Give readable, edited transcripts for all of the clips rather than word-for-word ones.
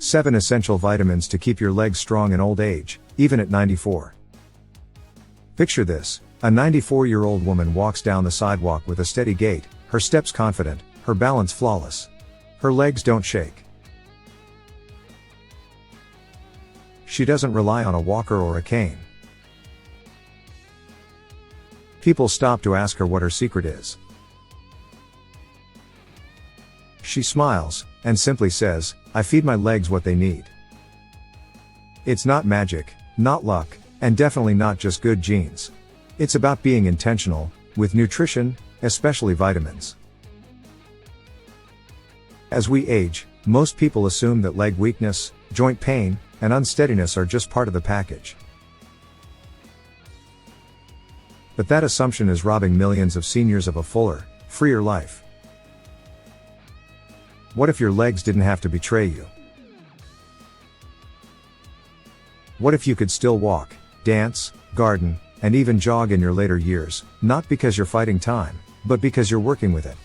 7 essential vitamins to keep your legs strong in old age, even at 94. Picture this: a 94-year-old woman walks down the sidewalk with a steady gait, her steps confident, her balance flawless. Her legs don't shake. She doesn't rely on a walker or a cane. People stop to ask her what her secret is. She smiles, and simply says, "I feed my legs what they need." It's not magic, not luck, and definitely not just good genes. It's about being intentional, with nutrition, especially vitamins. As we age, most people assume that leg weakness, joint pain, and unsteadiness are just part of the package. But that assumption is robbing millions of seniors of a fuller, freer life. What if your legs didn't have to betray you? What if you could still walk, dance, garden, and even jog in your later years, not because you're fighting time, but because you're working with it?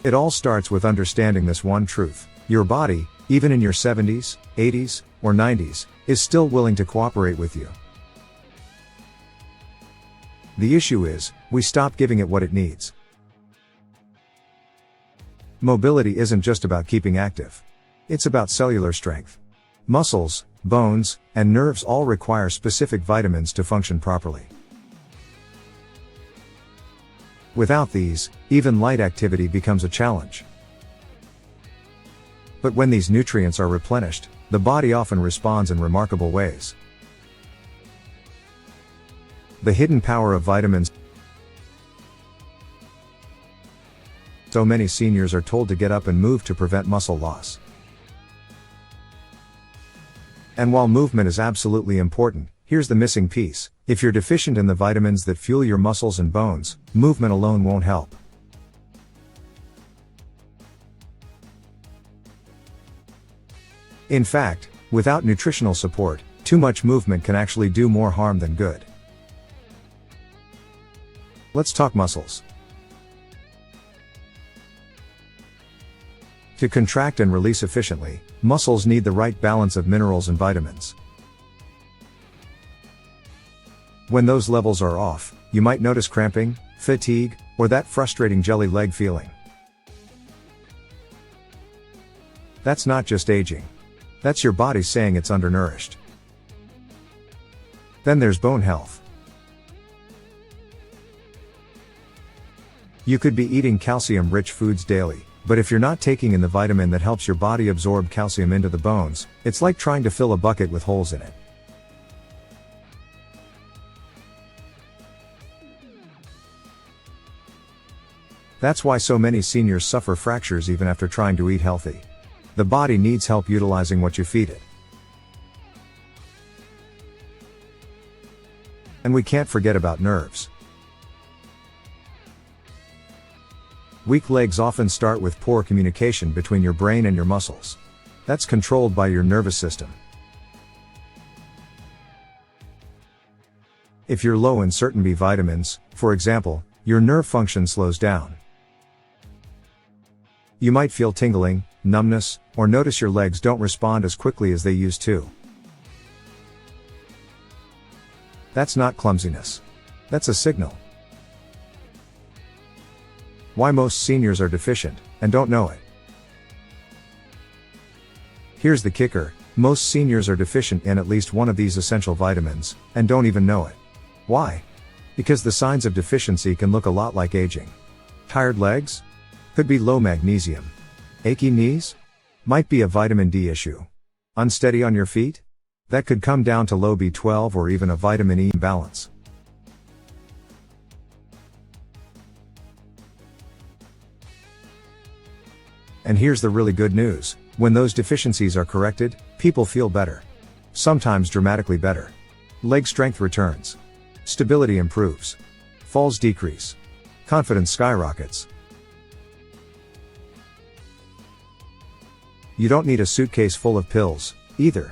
It all starts with understanding this one truth: your body, even in your 70s, 80s, or 90s, is still willing to cooperate with you. The issue is, we stop giving it what it needs. Mobility isn't just about keeping active. It's about cellular strength. Muscles, bones, and nerves all require specific vitamins to function properly. Without these, even light activity becomes a challenge. But when these nutrients are replenished, the body often responds in remarkable ways. The hidden power of vitamins. So many seniors are told to get up and move to prevent muscle loss. And while movement is absolutely important, here's the missing piece: if you're deficient in the vitamins that fuel your muscles and bones, movement alone won't help. In fact, without nutritional support, too much movement can actually do more harm than good. Let's talk muscles. To contract and release efficiently, muscles need the right balance of minerals and vitamins. When those levels are off, you might notice cramping, fatigue, or that frustrating jelly leg feeling. That's not just aging. That's your body saying it's undernourished. Then there's bone health. You could be eating calcium-rich foods daily, but if you're not taking in the vitamin that helps your body absorb calcium into the bones, it's like trying to fill a bucket with holes in it. That's why so many seniors suffer fractures even after trying to eat healthy. The body needs help utilizing what you feed it. And we can't forget about nerves. Weak legs often start with poor communication between your brain and your muscles. That's controlled by your nervous system. If you're low in certain B vitamins, for example, your nerve function slows down. You might feel tingling, numbness, or notice your legs don't respond as quickly as they used to. That's not clumsiness. That's a signal. Why most seniors are deficient, and don't know it. Here's the kicker: most seniors are deficient in at least one of these essential vitamins, and don't even know it. Why? Because the signs of deficiency can look a lot like aging. Tired legs? Could be low magnesium. Achy knees? Might be a vitamin D issue. Unsteady on your feet? That could come down to low B12 or even a vitamin E imbalance. And here's the really good news: when those deficiencies are corrected, people feel better. Sometimes dramatically better. Leg strength returns. Stability improves. Falls decrease. Confidence skyrockets. You don't need a suitcase full of pills, either.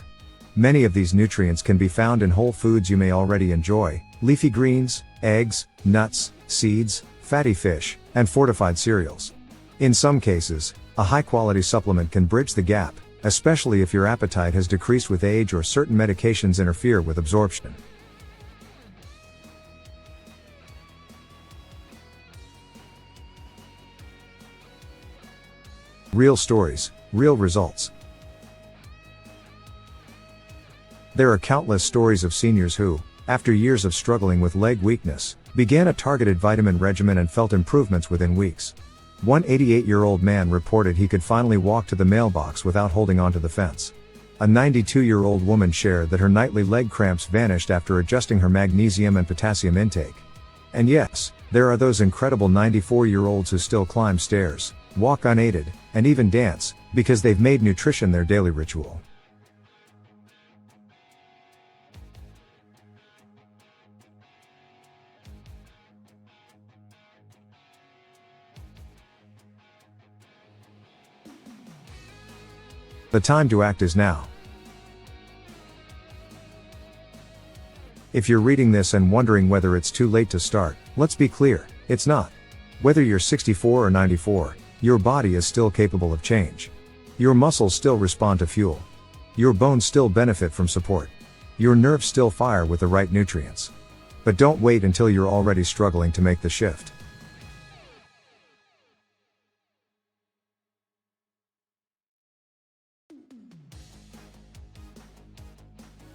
Many of these nutrients can be found in whole foods you may already enjoy: leafy greens, eggs, nuts, seeds, fatty fish, and fortified cereals. In some cases, a high-quality supplement can bridge the gap, especially if your appetite has decreased with age or certain medications interfere with absorption. Real stories, real results. There are countless stories of seniors who, after years of struggling with leg weakness, began a targeted vitamin regimen and felt improvements within weeks. One 88-year-old man reported he could finally walk to the mailbox without holding onto the fence. A 92-year-old woman shared that her nightly leg cramps vanished after adjusting her magnesium and potassium intake. And yes, there are those incredible 94-year-olds who still climb stairs, walk unaided, and even dance, because they've made nutrition their daily ritual. The time to act is now. If you're reading this and wondering whether it's too late to start, let's be clear, it's not. Whether you're 64 or 94, your body is still capable of change. Your muscles still respond to fuel. Your bones still benefit from support. Your nerves still fire with the right nutrients. But don't wait until you're already struggling to make the shift.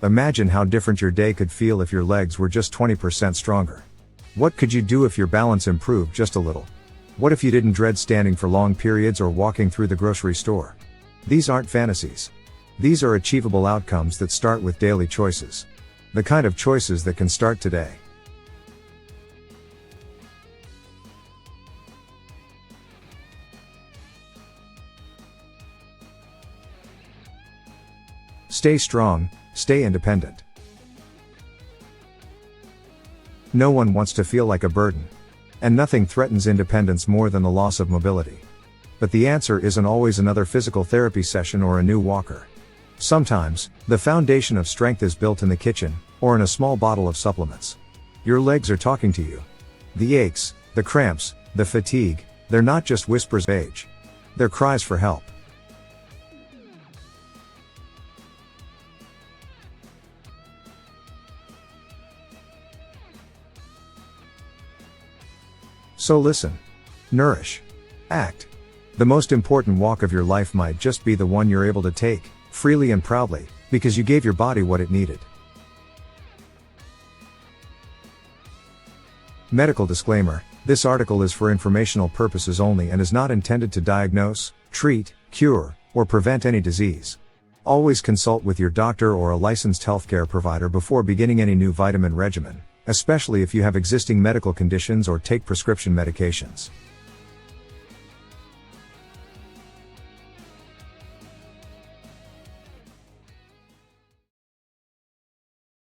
Imagine how different your day could feel if your legs were just 20% stronger. What could you do if your balance improved just a little? What if you didn't dread standing for long periods or walking through the grocery store? These aren't fantasies. These are achievable outcomes that start with daily choices. The kind of choices that can start today. Stay strong, stay independent. No one wants to feel like a burden. And nothing threatens independence more than the loss of mobility. But the answer isn't always another physical therapy session or a new walker. Sometimes, the foundation of strength is built in the kitchen, or in a small bottle of supplements. Your legs are talking to you. The aches, the cramps, the fatigue, they're not just whispers of age. They're cries for help. So listen. Nourish. Act. The most important walk of your life might just be the one you're able to take, freely and proudly, because you gave your body what it needed. Medical disclaimer: this article is for informational purposes only and is not intended to diagnose, treat, cure, or prevent any disease. Always consult with your doctor or a licensed healthcare provider before beginning any new vitamin regimen, especially if you have existing medical conditions or take prescription medications.